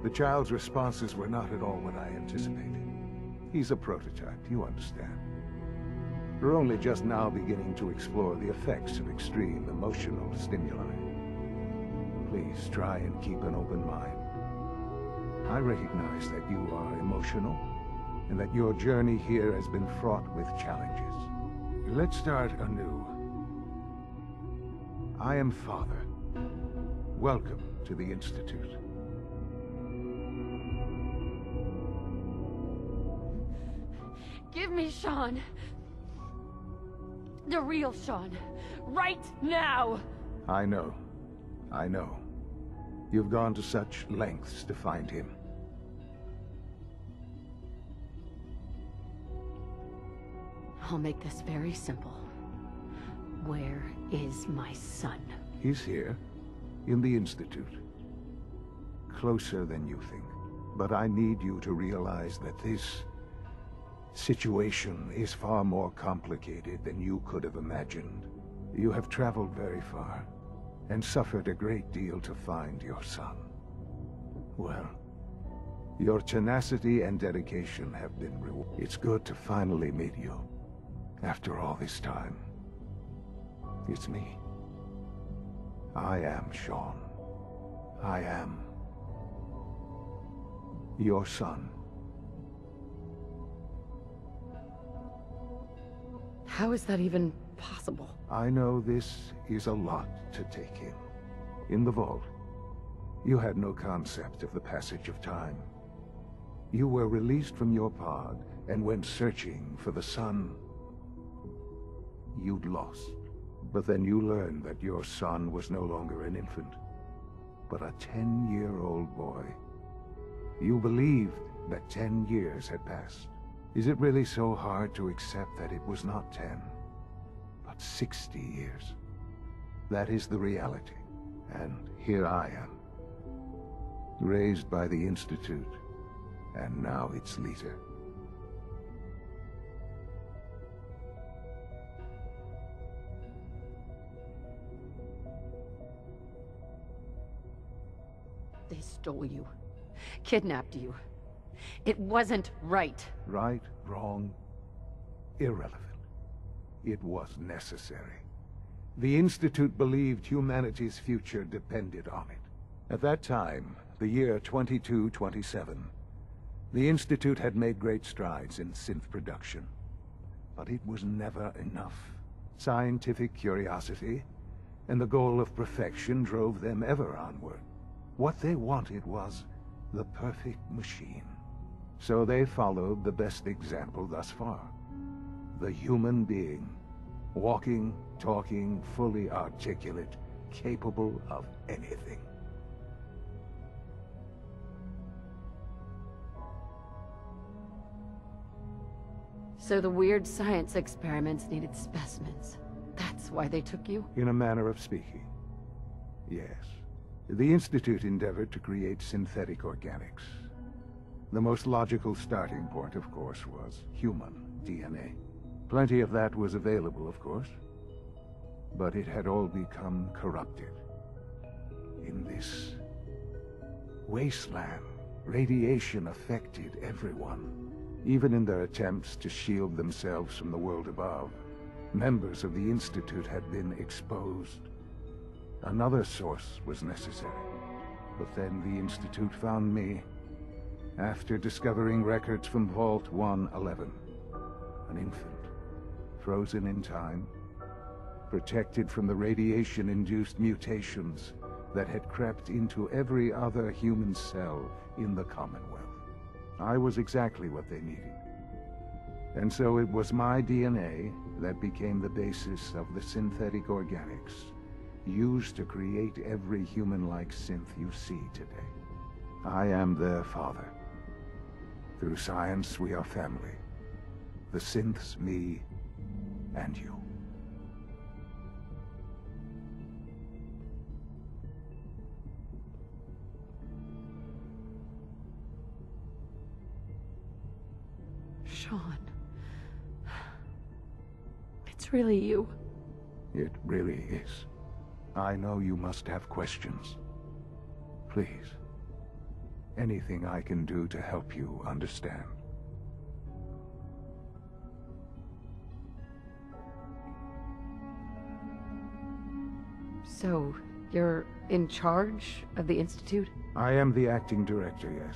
The child's responses were not at all what I anticipated. He's a prototype, you understand. We're only just now beginning to explore the effects of extreme emotional stimuli. Please try and keep an open mind. I recognize that you are emotional, and that your journey here has been fraught with challenges. Let's start anew. I am Father. Welcome to the Institute. Give me Sean. The real Sean. Right now! I know. I know. You've gone to such lengths to find him. I'll make this very simple. Where is my son? He's here, in the Institute. Closer than you think. But I need you to realize that this situation is far more complicated than you could have imagined. You have traveled very far, and suffered a great deal to find your son. Well, your tenacity and dedication have been rewarded. It's good to finally meet you, after all this time. It's me. I am Sean. I am your son. How is that even possible? I know this is a lot to take in. In the vault, you had no concept of the passage of time. You were released from your pod and went searching for the son you'd lost. But then you learned that your son was no longer an infant, but a 10-year-old boy. You believed that 10 years had passed. Is it really so hard to accept that it was not 10, but 60 years? That is the reality, and here I am, raised by the Institute, and now its leader. They stole you. Kidnapped you. It wasn't right. Right, wrong, irrelevant. It was necessary. The Institute believed humanity's future depended on it. At that time, the year 2227, the Institute had made great strides in synth production. But it was never enough. Scientific curiosity and the goal of perfection drove them ever onward. What they wanted was the perfect machine. So they followed the best example thus far. The human being. Walking, talking, fully articulate, capable of anything. So the weird science experiments needed specimens. That's why they took you? In a manner of speaking, yes. The Institute endeavored to create synthetic organics. The most logical starting point, of course, was human DNA. Plenty of that was available, of course. But it had all become corrupted. In this wasteland, radiation affected everyone. Even in their attempts to shield themselves from the world above, members of the Institute had been exposed. Another source was necessary. But then the Institute found me, after discovering records from Vault 111. An infant, frozen in time, protected from the radiation-induced mutations that had crept into every other human cell in the Commonwealth. I was exactly what they needed. And so it was my DNA that became the basis of the synthetic organics used to create every human-like synth you see today. I am their father. Through science, we are family. The synths, me, and you. Sean. It's really you. It really is. I know you must have questions. Please, anything I can do to help you understand. So, you're in charge of the Institute? I am the acting director, yes.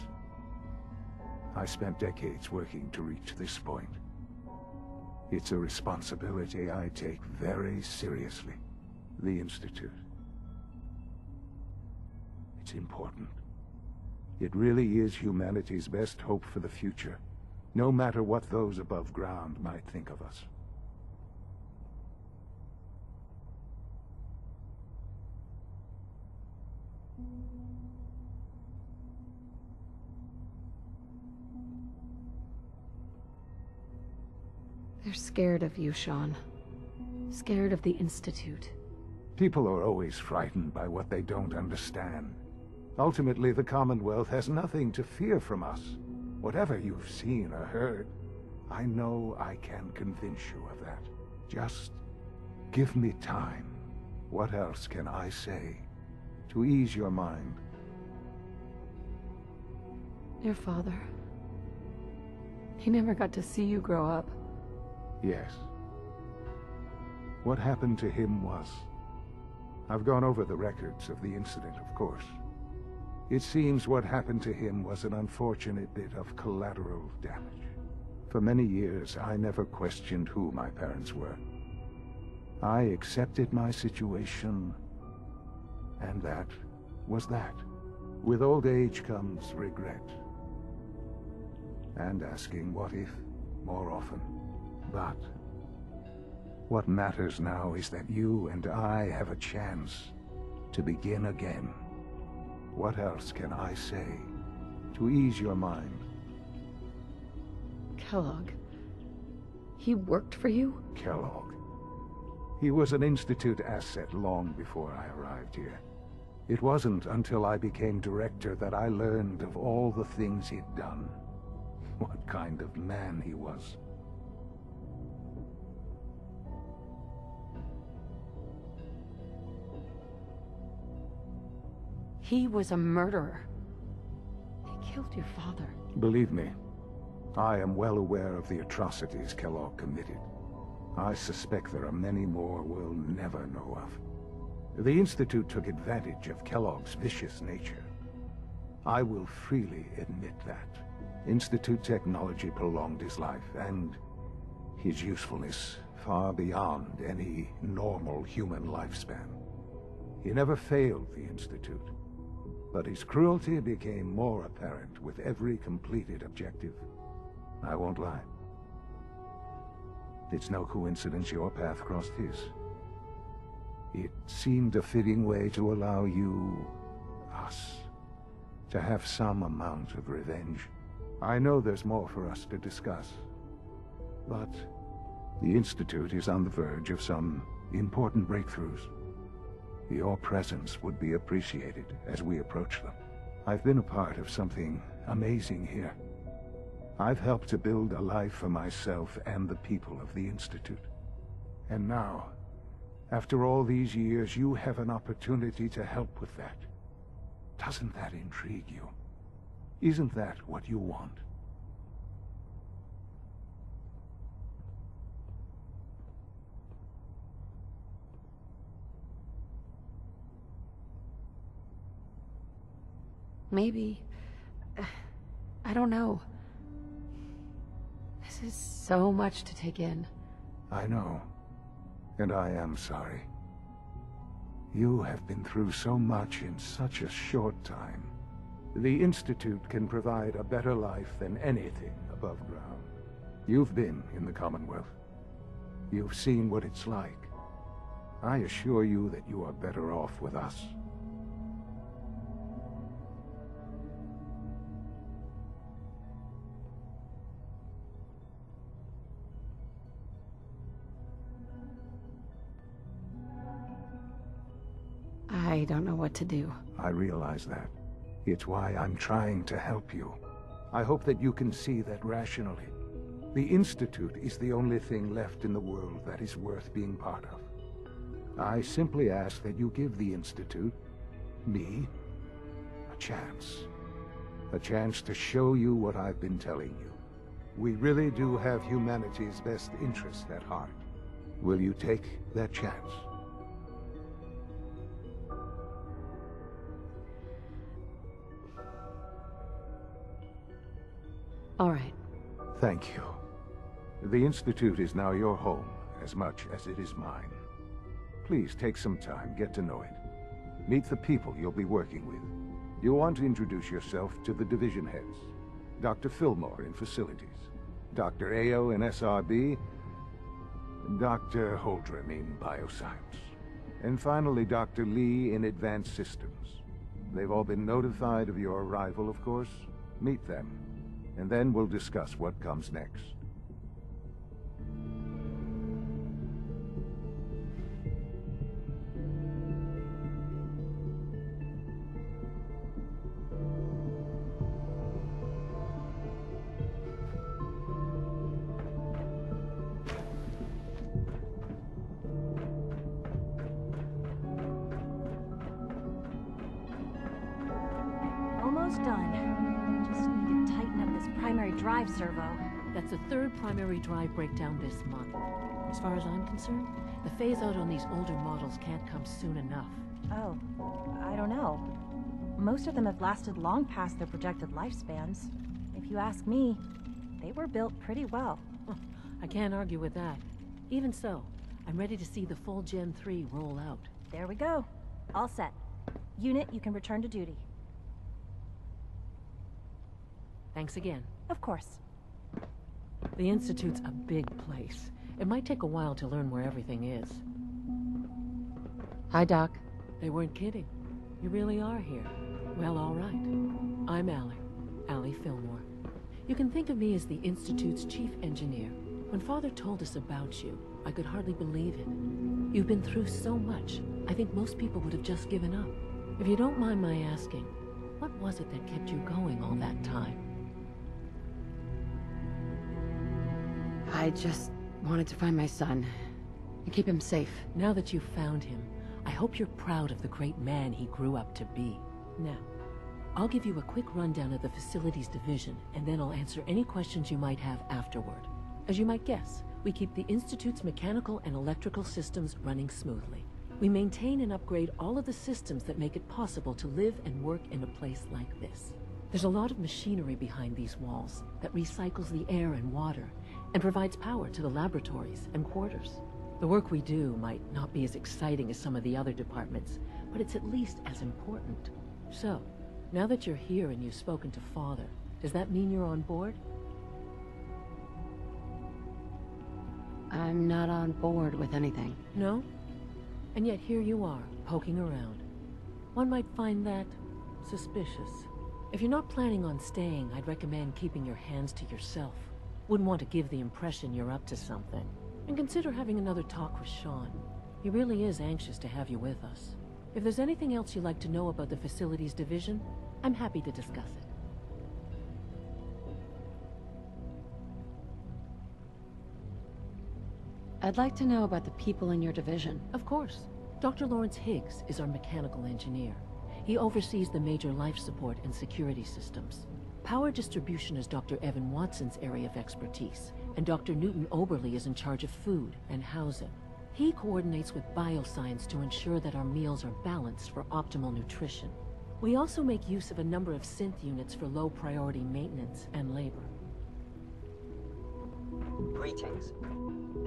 I spent decades working to reach this point. It's a responsibility I take very seriously. The Institute. It's important. It really is humanity's best hope for the future, no matter what those above ground might think of us. They're scared of you, Sean. Scared of the Institute. People are always frightened by what they don't understand. Ultimately, the Commonwealth has nothing to fear from us. Whatever you've seen or heard, I know I can convince you of that. Just give me time. What else can I say to ease your mind? Your father. He never got to see you grow up. Yes. What happened to him was... I've gone over the records of the incident, of course. It seems what happened to him was an unfortunate bit of collateral damage. For many years, I never questioned who my parents were. I accepted my situation, and that was that. With old age comes regret. And asking what if more often. But what matters now is that you and I have a chance to begin again. What else can I say to ease your mind? Kellogg. He worked for you? Kellogg. He was an Institute asset long before I arrived here. It wasn't until I became director that I learned of all the things he'd done. What kind of man he was. He was a murderer. He killed your father. Believe me, I am well aware of the atrocities Kellogg committed. I suspect there are many more we'll never know of. The Institute took advantage of Kellogg's vicious nature. I will freely admit that. Institute technology prolonged his life, and his usefulness far beyond any normal human lifespan. He never failed the Institute, but his cruelty became more apparent with every completed objective. I won't lie. It's no coincidence your path crossed his. It seemed a fitting way to allow you, us, to have some amount of revenge. I know there's more for us to discuss, but the Institute is on the verge of some important breakthroughs. Your presence would be appreciated as we approach them. I've been a part of something amazing here. I've helped to build a life for myself and the people of the Institute. And now, after all these years, you have an opportunity to help with that. Doesn't that intrigue you? Isn't that what you want? Maybe. I don't know. This is so much to take in. I know. And I am sorry. You have been through so much in such a short time. The Institute can provide a better life than anything above ground. You've been in the Commonwealth. You've seen what it's like. I assure you that you are better off with us. I don't know what to do. I realize that. It's why I'm trying to help you. I hope that you can see that rationally. The Institute is the only thing left in the world that is worth being part of. I simply ask that you give the Institute, me, a chance. A chance to show you what I've been telling you. We really do have humanity's best interest at heart. Will you take that chance? All right. Thank you. The Institute is now your home, as much as it is mine. Please take some time, get to know it. Meet the people you'll be working with. You'll want to introduce yourself to the division heads. Dr. Fillmore in Facilities, Dr. Ayo in SRB, Dr. Holdren in Bioscience, and finally Dr. Lee in Advanced Systems. They've all been notified of your arrival, of course. Meet them, and then we'll discuss what comes next. Almost done. Just need to tighten up this primary drive servo. That's the third primary drive breakdown this month. As far as I'm concerned, the phase-out on these older models can't come soon enough. Oh, I don't know. Most of them have lasted long past their projected lifespans. If you ask me, they were built pretty well. I can't argue with that. Even so, I'm ready to see the full Gen 3 roll out. There we go. All set. Unit, you can return to duty. Thanks again. Of course. The Institute's a big place. It might take a while to learn where everything is. Hi, Doc. They weren't kidding. You really are here. Well, all right. I'm Allie Fillmore. You can think of me as the Institute's chief engineer. When Father told us about you, I could hardly believe it. You've been through so much, I think most people would have just given up. If you don't mind my asking, what was it that kept you going all that time? I just wanted to find my son and keep him safe. Now that you've found him, I hope you're proud of the great man he grew up to be. Now, I'll give you a quick rundown of the Facilities Division, and then I'll answer any questions you might have afterward. As you might guess, we keep the Institute's mechanical and electrical systems running smoothly. We maintain and upgrade all of the systems that make it possible to live and work in a place like this. There's a lot of machinery behind these walls that recycles the air and water and provides power to the laboratories and quarters. The work we do might not be as exciting as some of the other departments, but it's at least as important. So, now that you're here and you've spoken to Father, does that mean you're on board? I'm not on board with anything. No? And yet here you are, poking around. One might find that suspicious. If you're not planning on staying, I'd recommend keeping your hands to yourself. Wouldn't want to give the impression you're up to something. And consider having another talk with Sean. He really is anxious to have you with us. If there's anything else you'd like to know about the Facilities Division, I'm happy to discuss it. I'd like to know about the people in your division. Of course. Dr. Lawrence Higgs is our mechanical engineer. He oversees the major life support and security systems. Power distribution is Dr. Evan Watson's area of expertise, and Dr. Newton Oberly is in charge of food and housing. He coordinates with bioscience to ensure that our meals are balanced for optimal nutrition. We also make use of a number of synth units for low-priority maintenance and labor. Greetings.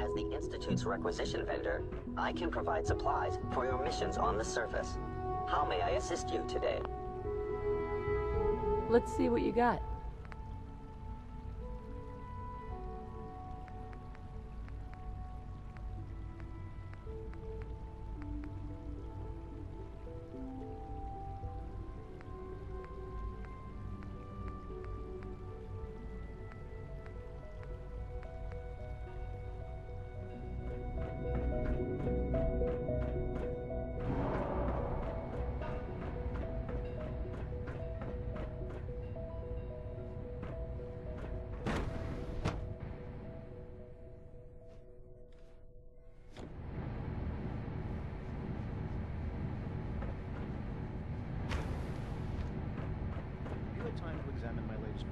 As the Institute's requisition vendor, I can provide supplies for your missions on the surface. How may I assist you today? Let's see what you got. time to examine my latest